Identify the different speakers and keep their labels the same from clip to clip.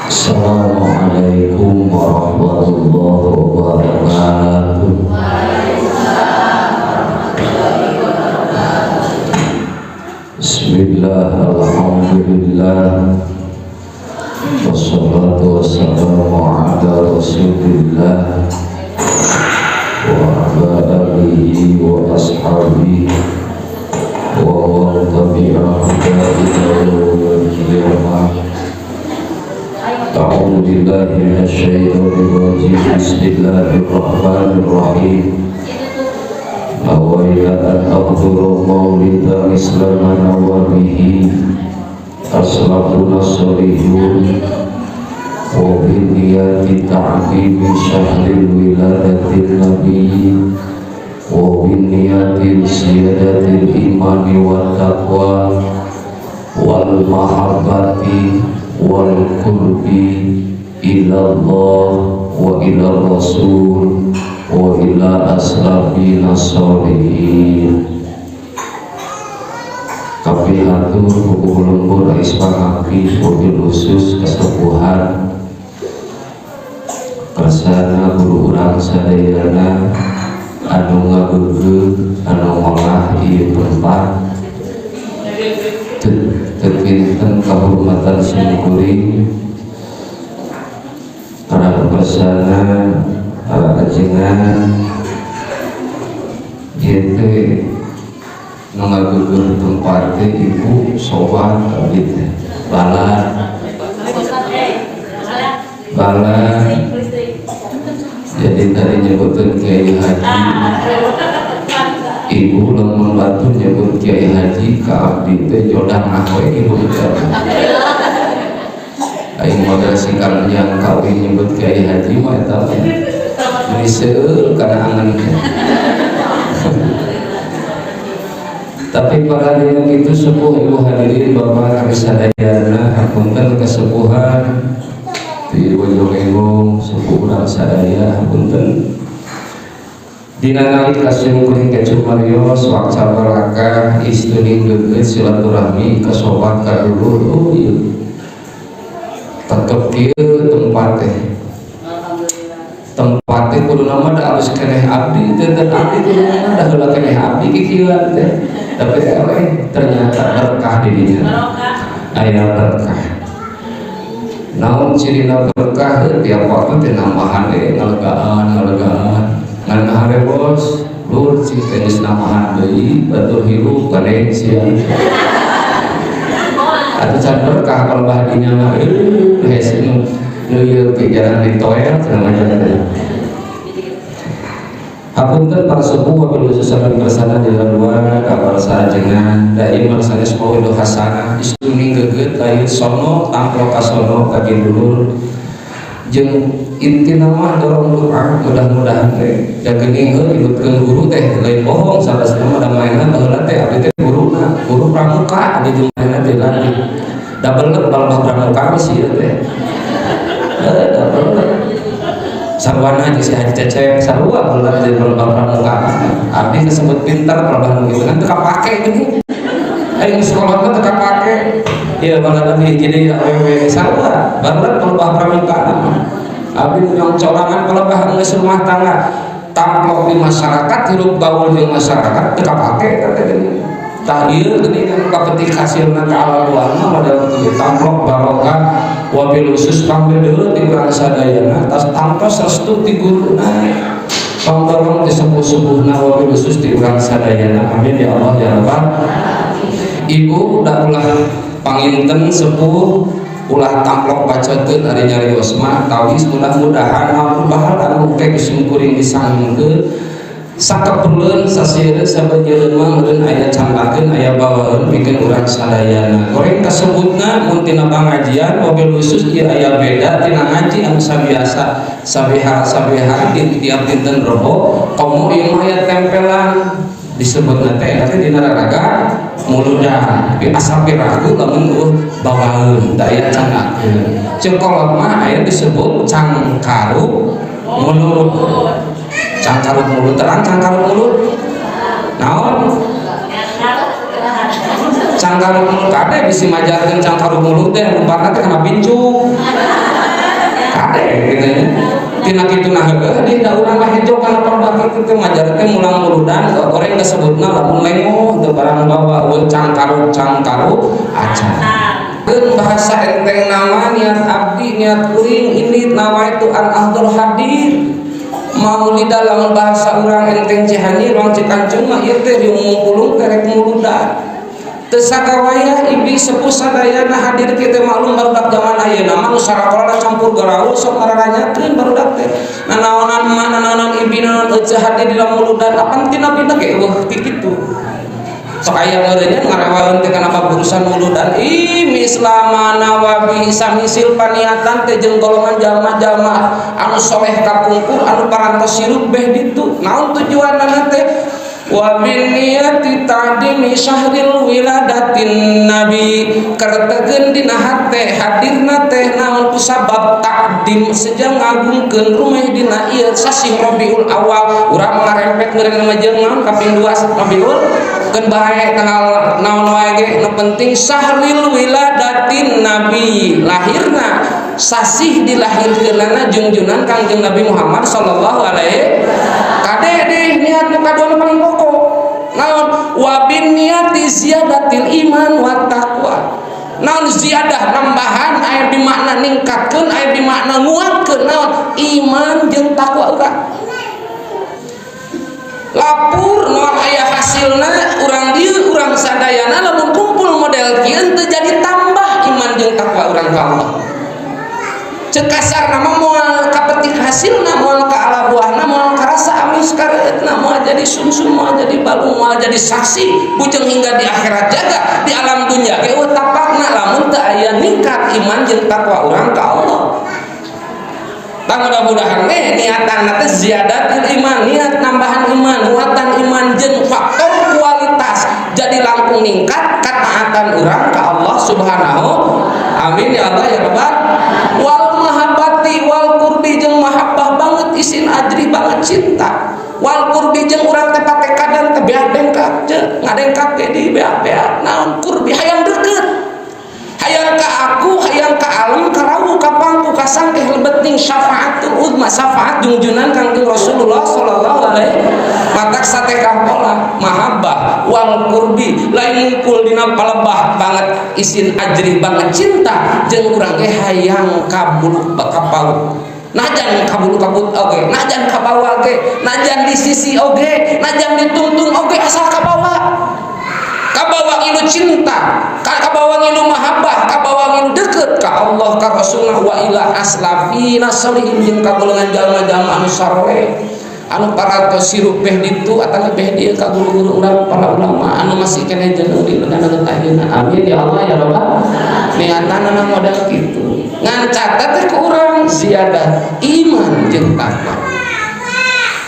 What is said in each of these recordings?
Speaker 1: Assalamualaikum warahmatullahi wabarakatuh. Bismillah, alhamdulillah, wassalatu wassalamu ala rasulillah wa ala alihi wa ashabihi wa man tabi'ahum ila yaumil qiyamah. A'udzu billahi minasyaitonir rajim. Bismillahirrahmanirrahim. Nawaitu an aqduru maulida islamana wa bihi aslafuna sholihun wa binniyati ta'zimi syahril wiladatin nabiyyi wa binniyati ziyadatil imani wat taqwa wal mahabbati wal qurbi ilallah wa ila rasul wa ila asrafina sholihin. Kapihatur kukulungur ispangapi mobil khusus kesepuhan kersana guru urang sadayana anu ngabeugeuh anu ngolah ieu tempat terkinten kehormatan simkuring para persana para ajengan gitu mengagugur tempat ibu sobat gitu balan jadi tadi nyebutin Kiai Haji ibu lamun batu nyebut Kiai Haji ke abdi teh jodang ahoy ibu aing modal sikal yang kawin nyebut Kiai Haji mah eta ini seueur kana angan. Tapi para yang itu sepuh ibu hadirin bapak kami sadayana hapunten kesepuhan di Bojong sepuh urang sadaya hapunten dina naik kasih kuring kecup marios wakca barakah istuning geget silaturahmi kesobat kadulur. Oh iya tetep kieu tempat kudu nama da alus keneh abdi teh abdi kudu nama da heula keneh abdi kikieuan teh tapi ternyata berkah di dinya aya berkah. Naon cirina berkah tiap waktu teh nambahan ngalegaan ngan hare bos lur cing tenis nambahan deui batur hirup kane sian atuh can berkah kalebah dinya mah hese nu ieu pijaran di toel cenah teh. Hapunten para sepuh wabil ususan bersana di luar kapal sajengan dai marsanes mawidu hasanah istuning geugeut lain sono tamplok kasono kaki dulur jeung inti nama dorong doa mudah-mudahan teh da geuning heuh guru teh lain bohong salasna mah da mainan baheula teh abdi teh guru pramuka di jumaina teh lanjut da beuleuh balbah pramuka sih ieu teh da beuleuh sarwana jeung si Haji Cecep sarua beuleuh di balbah pramuka abdi disebut pinter balbah nu kitu kan teu kapake gini aing sekolah teh teu kapake ieu balada di jadi awewe sarua balbah pramuka abdi yang colangan pelebah geus rumah tangga tamplok di masyarakat hirup gaul di masyarakat teu kapake kata gini tah ieu geuning anu kapetik hasilna ka alam luar mah model kieu tamplok barokah wabil usus pangbeudeuh di urang sadayana tas tantos restu ti guruna pangtolong ti sepuh-sepuhna wabil usus di urang sadayana amin ya Allah ya rabbal ibu da ulah panginten sepuh ulah tamplok bacakeun ari nyarios mah tawis mudah-mudahan amun bahal anu teh geus kuring disanggeun sakepeuleuh sasieun sabanjeurna mah meureun aya candakeun aya bawaeun pikeun urang sadayana goreng kasebutna mun tina pangajian mobil khusus ieu aya beda tina ngaji anu sabiasa sabeha di tiap dinten rebo komo ieu mah aya tempelan disebutna teh eta dina raraga muludan tapi asal piragu lamun bawaeun da aya candakeun cekolot mah aya disebut cangkaruk mulut cangkaruk mulut terang cangkaruk mulut naon cangkaruk mulut kade bisi majarkeun cangkaruk mulut teh lumparna teh kana bincung gitu nya. Tina kitu nah heeh di da urang mah hejo kana parbaki kitu ngajar teh mulang muludan goreng disebutna lamun lengo teu barang bawa eun cangkaru acan. Keun bahasa enteng nama niat abdi niat kuring ini nawaitu an ahdul hadir. Maulida lamun bahasa urang enteng cihani urang Cikancung mah ieu teh diumumkulung terek muludan. Teu sakawaya ibli sepuh sadayana hadir kitu maklum barudak zaman ayeuna mah nu sarakola campur garaul sok ngararanyakeun barudak teh. Nanaonan mah nanaonan ibli naon eueuh hadir di muludan apan tina bina ge eueuh kitu. Sok aya ngeureunnya ngarawaeun teh kana bagurusan muludan mislamana wa bi samisil paniatan teh jeung golongan jalma-jalma anu soleh kapungkur anu parantos sirup beh ditu. Naon tujuanna teh? Wa bin niyati ta'dimi syahril wiladatin nabi kertegeun dina hate hadirna teh naon kusabab takdim seja ngagungkeun rumeh dina ieu sasi Rabiul Awal urang ngarempet ngeureun majeng naon kaping 2 Rabiul keun bae tanggal naon wae ge nu penting syahril wiladatin nabi lahirna sasih dilahirkeunana junjunan Kangjeng Nabi Muhammad sallallahu alaihi kade deh niat nu kadua paling pokok naon wa bin niyati ziyadatil iman wa taqwa naon ziyadah nambahan aya di makna ningkatkeun aya di makna nguatkeun naon iman jeung takwa urang lapur naon aya hasilna urang dieu urang sadayana lamun kumpul model kieu teu jadi tambah iman jeung takwa urang ka Allah cek kasar nama moal kapetik hasilna moal ka ala buahna moal karasa amis kareutna moal jadi sumsum moal jadi balung moal jadi saksi bujeng hingga di akhirat jaga di alam dunya ge tapakna lamun teu aya ningkat iman jeung takwa urang ka Allah. Tang mudah-mudahan niatan teh ziyadatul iman niat nambahan iman muatan iman jeung faktor kualitas jadi langkung ningkat kataatan urang ka Allah subhanahu amin ya Allah ya rabbal wal mahabbati wal qurbi jeung mahabbah banget isin ajri banget cinta wal qurbi jeung urang teh pake kadang teh beak-beak ngadengkap ge di beak-beak naon qurbi hayang deukeut hayang ka aku hayang ka alam ka rawu ka pangku ka sangkeh lebeting syafaatul uzma syafaat junjunan Kangjeng Rasulullah sallallahu alaihi matak sate kampola mahabbah wal qurbi lain ngungkul dina palebah banget isin ajri banget cinta jeung urang ge hayang kabulu kapau najan kabulu kabut oge najan kabawa ge najan di sisi oge najan dituntun oge asal kabawa kabawa ilu cinta kabawa ilu mahabbah kabawa ilu deket ka Allah ka Rasulullah wa ila aslafina salihin jeung ka golongan jalma-jalma anu saleh anu parantos sirup beh ditu atawa beh dieu ka guru-guru urang para ulama anu masih keneh jeung di negara ayeuna amin ya Allah ya rabbal niatanna modal kitu ngan catat teh ku urang ziyadah iman jeung takwa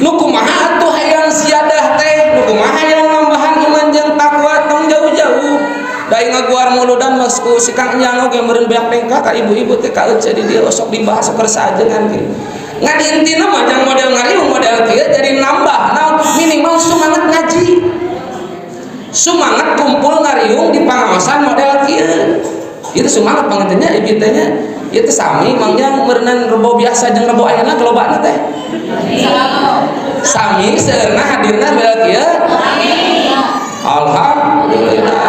Speaker 1: nu kumaha atuh hayang ziyadah teh nu kumaha hayang nambahan iman jeung takwa tong jauh-jauh da ngaguar muludan mas ku si Kang Nyang oge meureun beak bengka ka ibu-ibu teh ka euceu di dieu sok dibahas kersaajengan ge ngan intina mah jang model ngariung model kieu jadi nambah naon minimal semangat ngaji semangat kumpul ngariung di pangaosan model kieu itu semangat banget nya ieu teh nya ieu teh sami mangnya meureunna rebo biasa jeung rebo ayeuna kelobana teh sami seueurna hadirna model kieu alhamdulillah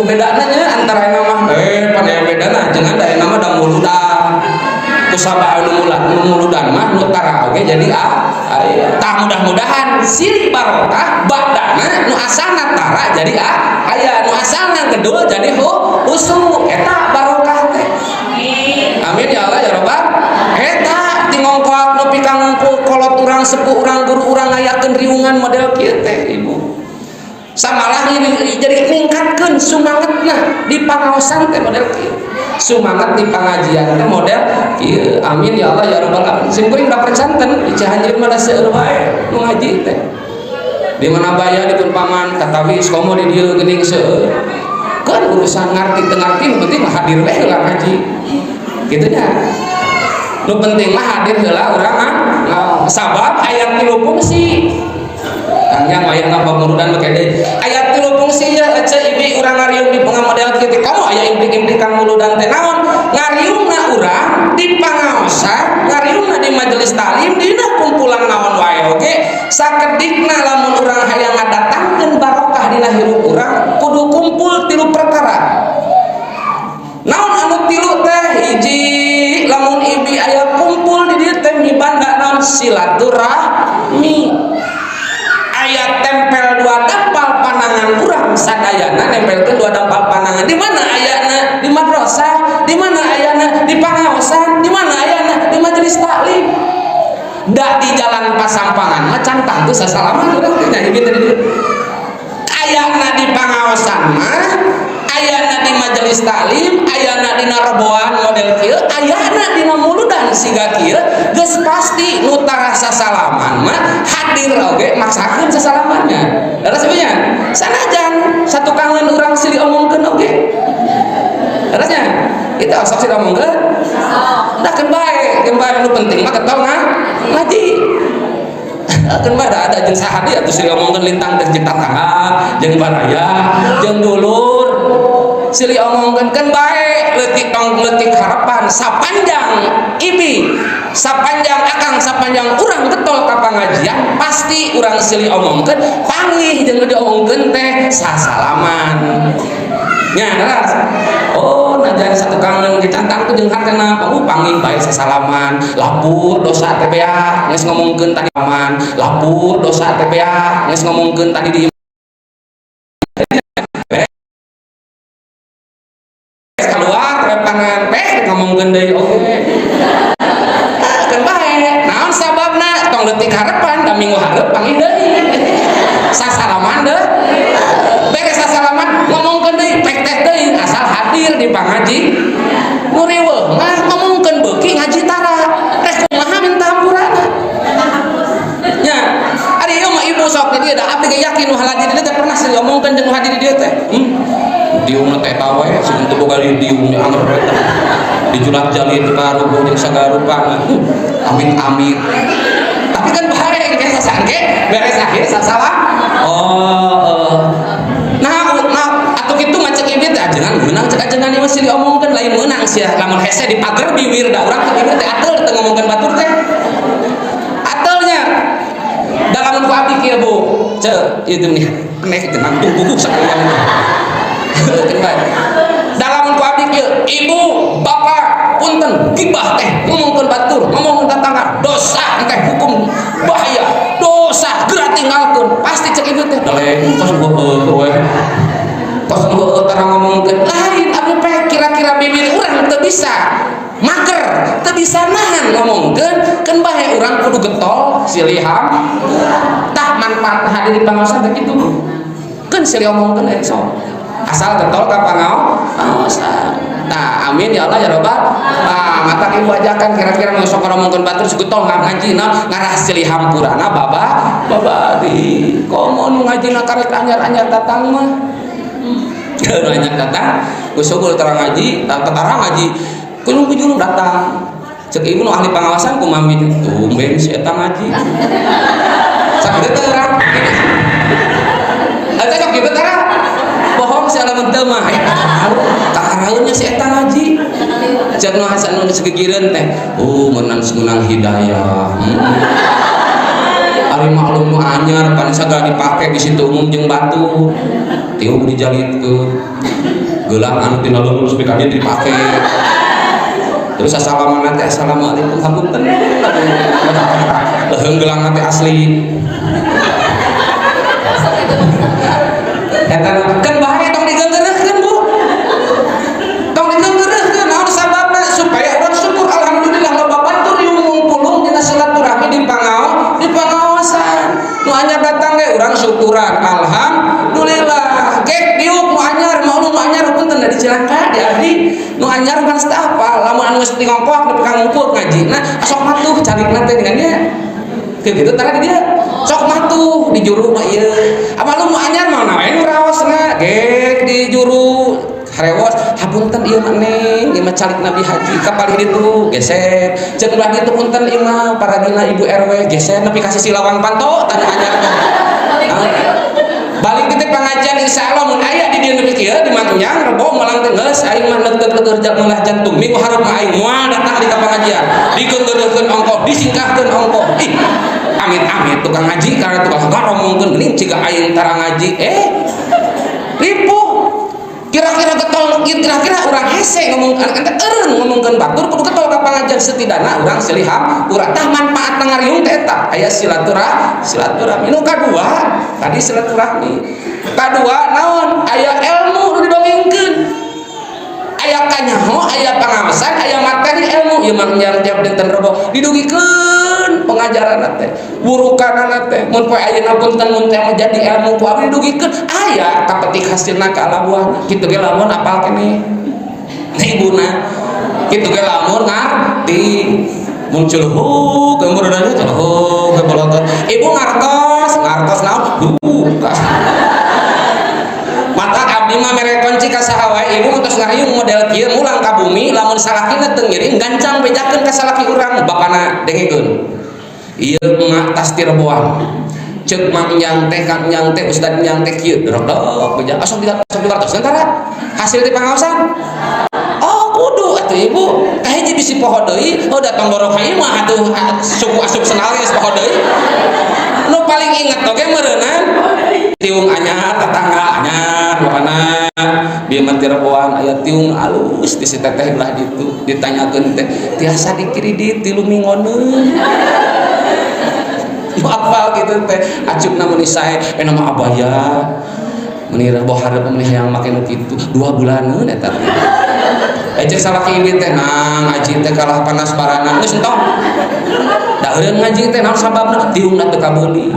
Speaker 1: bedana nya antara nama pan aya bedana jeung da nama da muludan kusabab nu muludan mah nu tara oge jadi tah mudah-mudahan silih barokah badana nu asalna tara jadi aya nu asalna gedul jadi usuh eta barokah teh amin ya Allah ya rabbal eta tingongkok nu pikang ngungkul kolot urang sepuh urang guru urang ngayakeun riungan model kieu teh ibu samalah jadi ningkatkeun sumangetna di pangaosan teh model kieu sumanget di pangajian teh model kieu amin ya Allah ya rabbal alamin sim kuring da percanten di Cianjur mah da seueur wae nu ngaji teh di mana baya dipun paman katawis komo di dieu geuning seueur kan urusan ngarti teu ngarti nu penting mah hadir we heula ngaji kitu nya nu penting mah hadir heula urang sabab aya 3 fungsi Kang wayah ngapa murudan make deui aya 3 fungsi ya ece ibi urang ngariung di pangamodel kieu kamu aya implik-implik kang muludan teh naon ngariungna urang di pangaos
Speaker 2: silaturahmi. Ayat tempel dua dampal panangan urang sadayana nempelkeun dua dampal panangan. Di mana ayana? Di madrasah. Di mana ayana? Di pangaosan. Di mana ayana? Di majelis taklim. Da di jalan pasampangan mah cantang tuh sasalaman urang teh nya hiji tadi. Ayana di pangaosan mah, ayana di majelis taklim, ayana di narboan model kieu, ayana di muludan siga kieu, geus pasti nu tara sasalaman mah hadir oge maksakeun sasalamannya. Ada sebenarnya sanajan satu kangen urang silih omongkeun oge. Harusnya kita sok silih omongkeun. Da keun bae nu penting mah ketong ngaji. Kan mah ada jeung sahadi atuh silih omongkeun lintang teh jeung tatangga, jeung baraya, jeung dulur. Silih omongkeun kan bae leutik harapan sapanjang ibi, sapanjang akang, sapanjang urang getol ka pangajian pasti urang silih omongkeun panggih jeung diomongkeun teh sasalaman. Nya daras. Oh, najan satu kangen dicantang tuh jeung hartana panggih bae sasalaman. Lapur dosa teh beak geus ngomongkeun tadi aman. Lapur dosa teh beak geus ngomongkeun tadi di keluar repangan ngomongkeun deui oge. Keun bae. Naon sababna? Tong leutik harepan da minggu hareup panggih deui. Sasalaman deh. Beres sasalaman ngomongkeun deui pek teh deui asal hadir di pangaji. Nu riweuh mah ngomongkeun beuki ngaji tara. Rek kumaha minta hampurana. Nya, ari ieu mah ibu sok di dieu da abdi ge yakin nu hadir di dieu teh pernah sih ngomongkeun jeung nu hadir di dieu teh. Diung teh eta we sing teu boga diung nya angger eta. Dijulat jalid ka rubuh jeung sagarupa. Amit-amit. Tapi kan bae ge sasangge beres akhir sasalah. Nah, atuh kitu macet ieu teh ajengan meunang cek ajengan ieu silih omongkeun lain meunang sia lamun hese di pager bibir da urang teh ieu teh ateul teh ngomongkeun batur teh. Ateulnya dalam ku abdi kieu Bu. Ceu ieu teh nih tenang tunggu sakalian. Dalam ku abdi kieu ibu bapak punten gibah teh ngomongkeun batur ngomongkeun tatangga dosa teh hukum bahaya dosa geura tinggalkeun pasti cek ieu teh daleng tos geueuh we tos geueuh tara ngomongkeun lain abdi pe kira-kira bibir urang teu bisa mager teu bisa nahan ngomongkeun keun bae urang kudu getol siliham tah manfaat hadir di pangaosan teh kitu keun silih omongkeun sok asal getol ka pangaosan. Nah, amin ya Allah ya Rabbal. Nah, mata ibu ajakan kira-kira nu sok ngomongkeun batur getol ngajina ngarah silih hampurana baba di komo nu ngajina karek anyar-anyar datang mah. Anyar datang geus sogol tara ngaji, tatara ngaji kudu kujuru datang. Cek ibu nu ahli pengawasan kumaha tumben si eta ngaji. Sakit teh urang. Eta sok kitu tara. Bohong si alamun teu mah takaraeunnya si eta ngaji cek nu hasan nu segegireun teh meunang hidayah ari maklum nu anyar pan sagala dipake di situ umum jeung batu tiung dijalidkeun gelang anu tina lulus bika dieu dipake terus assalamualaikum teh assalamualaikum hapunten leheung gelang teh asli eta kan bahaya tong digenggeureuhkeun Bu. Tong digenggeureuhkeun naon sababna supaya urang syukur alhamdulillah loba batur ngumpulung dina silaturahmi di pangaosan. Nu anyar datang ge urang syukuran alhamdulillah. Gek diuk nu anyar mau nu anyar punten da dicilangka di abdi. Nu anyar kan stafal lamun anu geus ngongkok nepi ka ngumpul ngajina sok matuh calikna teh dengan dia. Kitu tara di dia. Sok matuh di juru mah ieu. Apa lu mau anyar mah nawe nu raosna gek di juru harewos hapunten ieu mah neng ieu mah calik Nabi haji kapal ditu geser ceuk ulah ditu punten ieu mah paradina ibu RW geser nepi ka sisi lawang panto tanya anyar balik titik pengajian insyaallah mun aya di dieu nepi kieu di Matunyang rebo melang teh geus aing mah neuteur meunah jantung minggu hareup mah aing moal datang di ka pengajian digeugeureukeun ongkoh disingkahkeun ongkoh amit-amit tukang ngaji karena tukang garong mungkin geuning ciga aing tara ngaji ripuh kira-kira getol kira-kira urang hese ngomong ente eureun ngomongkeun batur kudu getol ka pangajian ngajian setidakna urang siliham urang tah manfaat ngariung teh eta aya silaturahmi. Nu kadua tadi silaturahmi. Kadua naon? Aya ilmu nu didongengkeun. Aya kanyaho, aya pangawasan, aya materi ilmu. Ieu mah tiap dinten rebo didugikeun pengajaran teh. Burukanana teh mun poe ayeuna punten mun teh jadi ilmu ku abdi didugikeun aya kapetik hasilna ka alabuhan. Kitu ge lamun apal keneh. Ibuna kitu ge lamun ngarti muncul gambaranna teh kebolotot. Ibu ngartos naon? Mata abdi mah mere kunci ka saha wae ibu tos ngariung model kieu mulang ka bumi lamun salakina teu ngiring gancang bejakeun ka salaki urang bapana dengekeun. Ieu mah tas tireboan. Ceuk mah nyang teh kang nyang teh ustad nyang teh kieu dok bejak asok dilartos tara hasil ti pangaosan. Oh kudu atuh ibu tah hiji bisi poho deui datang borok ieu mah atuh suku asup senal geus poho deui. Nu paling inget oge meureunna tiung anyar tetangga anyar makana di Tireboan aya tiung alus di si teteh belah ditu ditanyakeun teh tiasa dikiri di tilu mingoneun apa gitu teh acukna meuni sae nama abaya meuni boh hareup meuni hayang make nu kitu 2 bulaneun eta ecek salaki ieu teh nang ngaji teh kalah panas barana geus entong da eureun ngaji teh naon sababna tiungna teu kabeuli.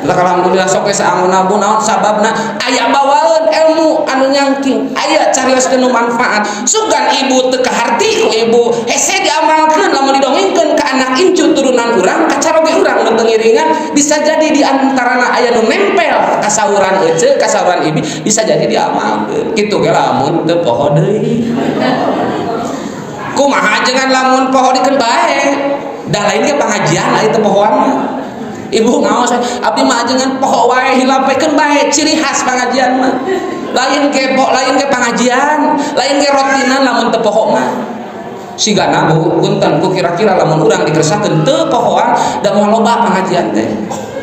Speaker 2: Alhamdulillah sok saangguna bu naon sababna aya bawaeun ilmu anu nyangking aya carios nu manfaat sugan ibu teu kaharti ku ibu hese diamalkeun lamun didongengkeun ka anak incu turunan urang ka caroge urang nu teu ngiringan bisa jadi di antarana aya nu nempel ka sauran ece ka sauran ibi bisa jadi diamalkeun kitu ge lamun teu poho deui kumaha jengan lamun poho dikeun bae da lain ge pangajian lain teu pohoan ibu ngaos abdi mah ajengan poho wae hilapekeun bae ciri khas pangajian mah lain ke pangajian lain ke rotinan lamun teu poho mah sigana bu punten ku kira-kira lamun urang dikersakeun teu pohoan da moal loba pangajian teh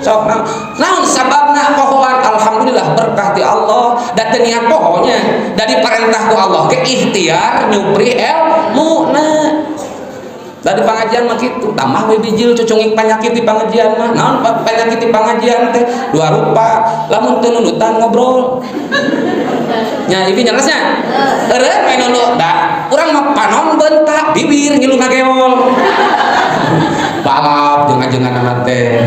Speaker 2: sok naon sababna pohoan alhamdulillah berkah ti Allah da teu niat pohonya dari perintah ku Allah ke ikhtiar nyupri ilmu dari pengajian mah kitu tambah we bijil cucunging penyakit di pengajian mah naon penyakit di pengajian teh dua rupa lamun teu nunutan ngobrol nya ieu nyeresnya eureun we nunu da urang mah panon bentak bibir ngilu ngagewol balap jeung ajengan teh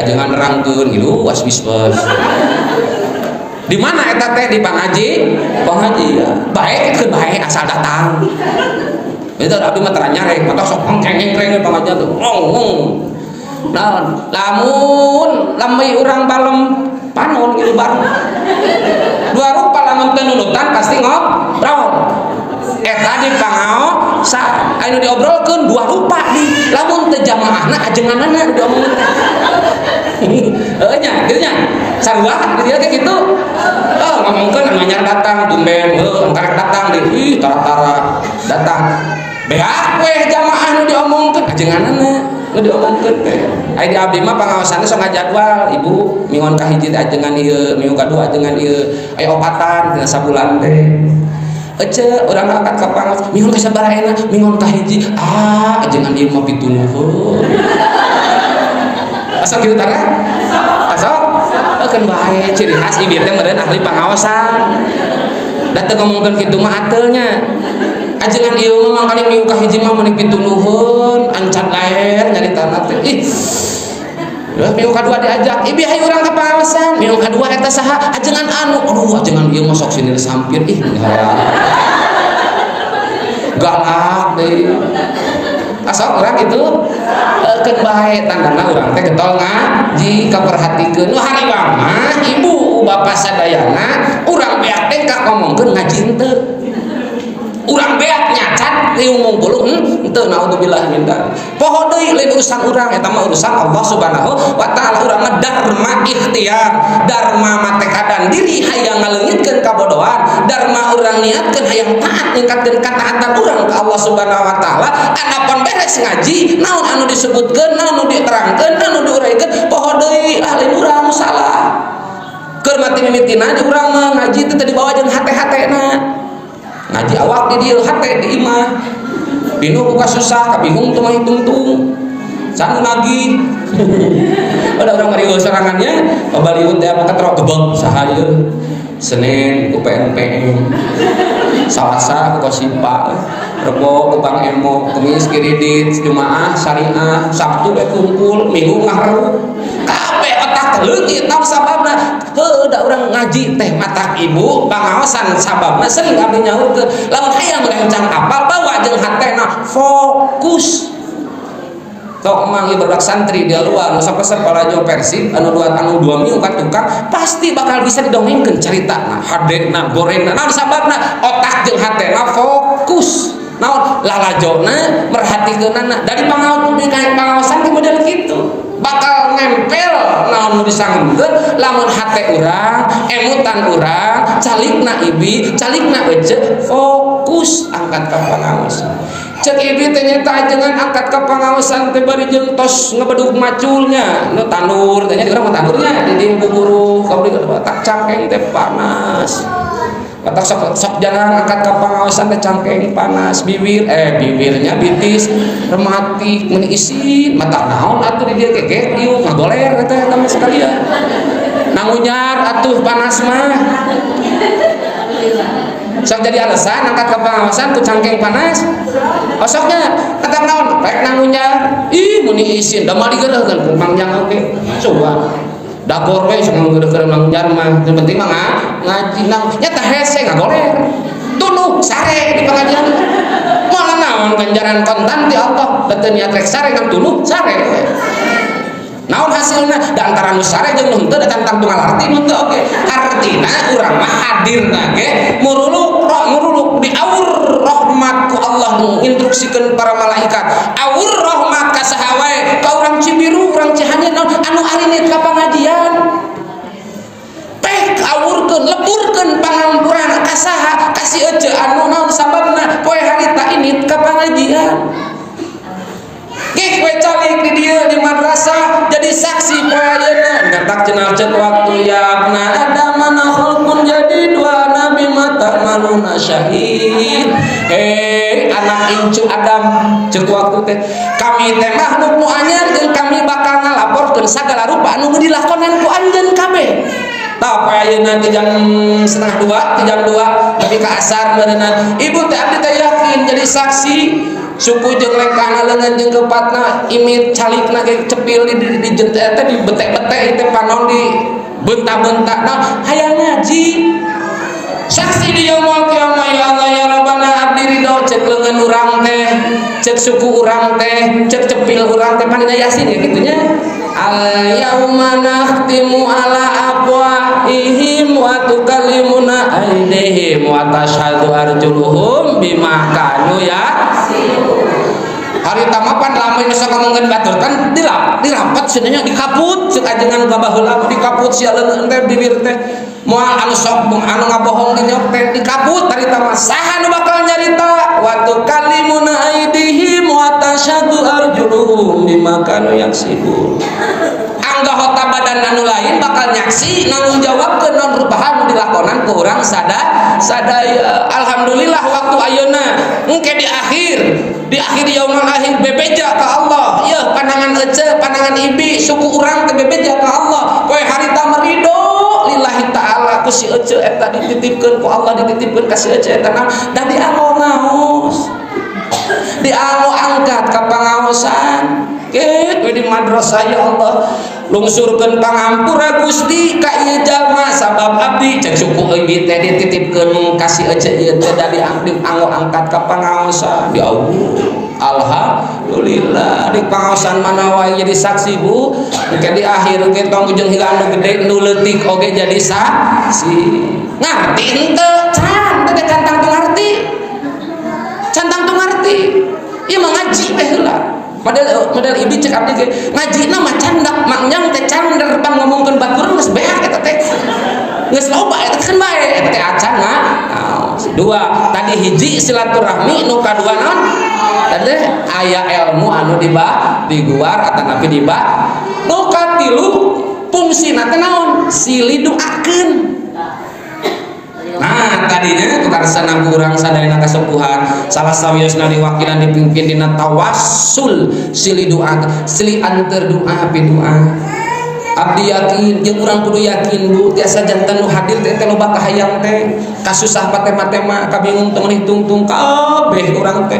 Speaker 2: ajengan nerangkeun ngilu was-wiswas di mana eta teh di pengajian bae keun bae asal datang itu abdi mah tara nyarek mata sok ngeng-ngeng pangajian tuh ngong. Nah, lamun urang balem panon gitu bareng. Dua rupa lamun teu nunutan pasti ngobrol. Eta di pangaosan anu diobrolkeun dua rupa di lamun teu jamaahna ajenganana diomongkeun. Heuh nya, kitu nya. Sarua dia kayak gitu. Ngomongkeun anu anyar datang tumben, angkarek datang di tara-tara datang. Beak weh jamaah nu diomongkeun ajenganana nu diomongkeun teh. Ai di abdi mah pangaosanna sok ngajadwal ibu mingon ka hiji ajengan ieu, minggu kadua ajengan ieu. Aya opatan dina sabulan teh. Ece urang angkat ka pangaos, mingon ka sabaraha ayeuna? Mingon ka hiji. Ajengan ieu mah pitunuhun. Asal kitu tara? Asal keun bae ciri khas ieu teh meureun ahli pangaosan. Da teu ngomongkeun kitu mah atelnya. Ajengan ieu mah mangkali minggu ka hiji mah meuni pitunuhun ancan laer nyaritana teh ih minggu kadua diajak ibi hayu urang ka pangaosan minggu kadua eta saha ajengan anu aduh ajengan ieu mah sok sinir sampir ih galak deui asal urang itu keun bae tandana urang teh getol ngaji kaperhatikeun nu hariwang mah ibu bapa sadayana urang beak teh ka ngomongkeun ngaji henteu urang beak nyacat riung mungkulu henteu naudzubillah min dzalik poho deui lain urusan urang eta mah urusan Allah Subhanahu wa taala urang mah dharma ikhtiar dharma mah tekadan diri hayang ngaleungitkeun kabodohan dharma urang niatkeun hayang taat ningkatkeun kataatan urang ka Allah Subhanahu wa taala anapan beres ngaji naon anu disebutkeun naon anu diterangkeun anu diuraykeun poho deui lain urang salah keur mati mimitina urang mah ngaji teh dibawa jeung hate-hatena ngaji awak di dieu hate di imah binu buka susah kabingung tuh mah hitung sana lagi ada orang marius serangannya Baliut ya pakai terok gebek sahaya Senin ku PNPM Selasa ku Kosipa Rebo ku Bang Emo Kemis Kiridit Jumaah Syariah Sabtu we kumpul Minggu ngaharu kabeh otak leutik tahu sababna heuh urang ngaji teh mata ibu pangaosan sababna sering abdi nyaurkeun lamun hayang rencang apal bawa jeung hatena fokus tok mang ibadah santri di luar nu sapeser palajo Persib anu 2 minggu ka tukang pasti bakal bisa didongengkeun caritana hadena gorengna naon sababna otak jeung hatena fokus naon lalajona merhatikeunana dari pangaosan ke model kitu bakal nempel naon nu disanggeun lamun hate urang emutan urang calikna ibi calikna ece fokus angkat ka pangaosan cek ibi teh nyata jangan angkat ke pengawasan teh bari jeung tos ngebedug maculnya nu tanur teh nya urang mah tanurnya di dieu buburu kabeh tak cangkeng teh panas kata sok jangan angkat ke pengawasan teh cangkeng panas bibirnya bitis rematik mun isin mata naon atuh di dieu keke ieu ngagoler eta mah sekalian nangunyar atuh panas mah sok jadi alasan angkat ke pengawasan ku cangkeng panas osoknya kata naon rek nangunyar ih mun isin da mah digeureuhkeun ku mangjang oge coba dagor we sok ngeureuk nangunyar mah yang penting mah ngaji nang nyata hese ngagoler tuluh sare di pengajian malah naon ganjaran kontan ti Allah teu niat rek sare ngan tuluh sare naon hasilna da antara nu sare jeung nu henteu da tentang tunggal arti nu teu oge artina urang mah hadirna ge muruluk di awur rahmat ku Allah instruksikeun para malaikat awur rahmat ka saha wae ka urang Cibiru urang Cihanyeun anu arinit ka pangajian peh awurkeun leburkeun pangampuran ka saha ka si ece anu naon sababna poe harita init ka pangajian gek we calik di dieu di madrasah jadi saksi poe ayeuna ngatak cenah cek waktu ya na ada mana khulqun jadi dua nabi mata maluna syahid anak incu Adam cek waktu teh kami teh makhluk nu anyar jeung kami bakal ngalaporkeun sagala rupa anu dilakonan ku anjeun kabeh tah poe ayeuna di jam 1:30 di jam 2 tapi ka asar beuneunan ibu teh abdi teh yakin jadi saksi suku jeung lengkana leungeun jeung keupatna imit calikna ge cepil di teh di betek-betek teh panon di bentak-bentakna hayang ngaji saksi di yaumul qiyamah ya Allah ya Rabbana abdi ridho cek leungeun urang teh cek suku urang teh cek cepil urang teh panina yasin ya kitu nya al yauma nakhtimu ala afwahihim wa tukallimuna aydihim wa tashhadu arjuluhum bima kanu yaksibun hari tamapan lamun bisa ngomongkeun batur kan dirapat sebenarnya dikaput cek ajengan ka baheula dikaput sia leungeun teh bibir teh moal anu sok anu ngabohong di nyok teh dikaput hari tamat saha nu bakal nyarita wa tukallimuna aydihim wa tashhadu arjuluhum bima kanu yaksibun anggota badan anu lain bakal nyaksi nanggung jawab ke non rupahan dilakonan ke urang sadaya alhamdulillah waktu ayeuna engke di akhir yaumul akhir bebeja ka Allah ya pandangan ece pandangan ibi suku urang teh bebeja ka Allah poe harita merido lillahi ta'ala ku si ece eta dititipkeun ku Allah dititipkeun ka si ece eta da diango-ngaos diango angkat ka pangaosan ke di madrasah ya Allah lungsurkeun pangampura Gusti ka ieu jalma sabab abdi cek suku ibi teh dititipkeun ka si ece ieu teh da diango angkat ka pangaosan di Allah alhamdulillah di pangaosan mana wae jadi saksi bu engke di akhir engke tong ujung higa anu gede nu leutik oge jadi saksi ngarti henteu can teh cantang teu ngarti cantang teu ngarti ieu mah ngaji teh heula model ibi cek abdi ge ngajina mah candak mangjang teh cander pang ngomongkeun baturan geus beak eta teh geus loba eta kan bae eta teh acan dua tadi hiji silaturahmi nu kadua naon tadi aya ilmu anu diguar atanapi diba nu katilu fungsina teh naon siliduakeun Nah tadinya kekarsana kurang sadayana kasepuhan salah sawiosna diwakilan dipimpin dina tawassul silih doa silih antar doa pi doa. Abdi yakin jeung urang kudu yakin Bu tiasa janten nu hadir teh loba kahayang teh kasusah patema-tema kabingung teu meuli tungtung kabeh urang teh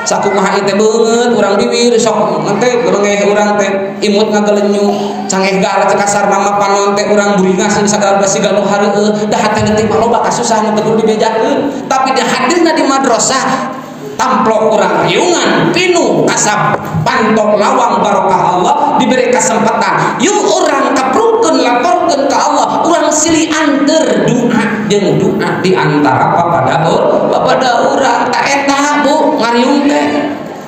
Speaker 2: sakumaha ieu teh beungeut urang bibir sok teh beulengeh urang teh imut ngagelenyu cangeh gar teh kasar mama panon teh urang buringas sadar siga nu hareueuh da hate leutik mah loba kasusah nu teu dibejakeun tapi dia hadirna di madrasah tamplok urang riungan pinu kasab pantok lawang barokah Allah diberi kesempatan yuk urang kaprukeun laporkeun ka Allah urang silih anteur doa jeung doa di antara pada urang ta eta Bu ngariung teh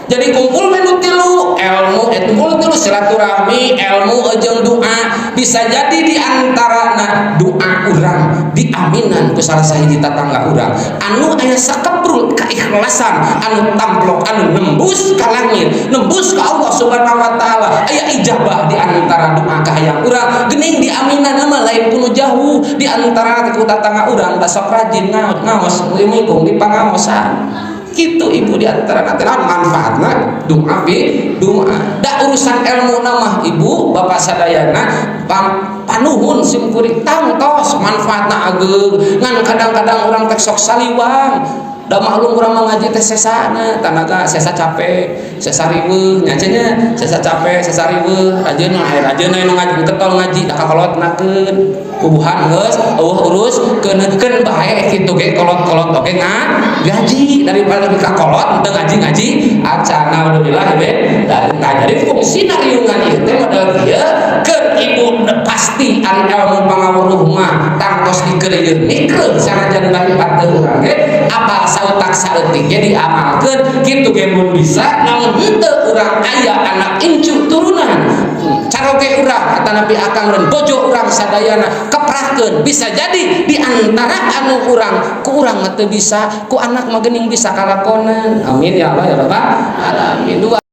Speaker 2: jadi kumpul menu tilu ilmu kumpul tilu silaturahmi ilmu jeung doa bisa jadi di antarana doa urang diaminan ku salah sahiji tetangga urang anu aya sakeprul keikhlasan anu tamplok anu nembus ka langit nembus ka Allah Subhanahu wa taala aya ijabah di antara doa ka hayang urang geuning diaminan mah lain kudu jauh di antara ku tetangga urang da sok rajin ngaos minggung di pangaosan gitu Ibu di antara nantilah manfaatna doa doa da urusan ilmu nama Ibu Bapak sadayana panuhun simkuring tangtos manfaatna ageug ngan kadang-kadang urang teh sok saliwang da maklum urang mengaji teh sesana tanaga sesa capek sesa riweuh nya cenah sesa capek sesa riweuh rajin nu ngaji ketol ngaji da kakolotnakeun kubuhan geus eueuh urus keuneutkeun bae kitu ge kolot-kolot oge ngaji daripada ka kolot teu ngaji acan alhamdulillah be nah jadi fungsina riungan ieu teh modal kieu keur Ibu pasti ari ilmu pangawuruh mah tangtos dikeureun mikreun sanajan bari pateu urang ge apal sautak saeutik ge diamalkeun kitu ge mun bisa namun henteu urang aya anak incu turunan caroge urang kata Nabi Akang dan bojo urang sadayana keprahkeun bisa jadi di antara anu urang ku urang teu bisa ku anak mah geuning bisa kalakonan amin ya Allah ya rabbal alamin.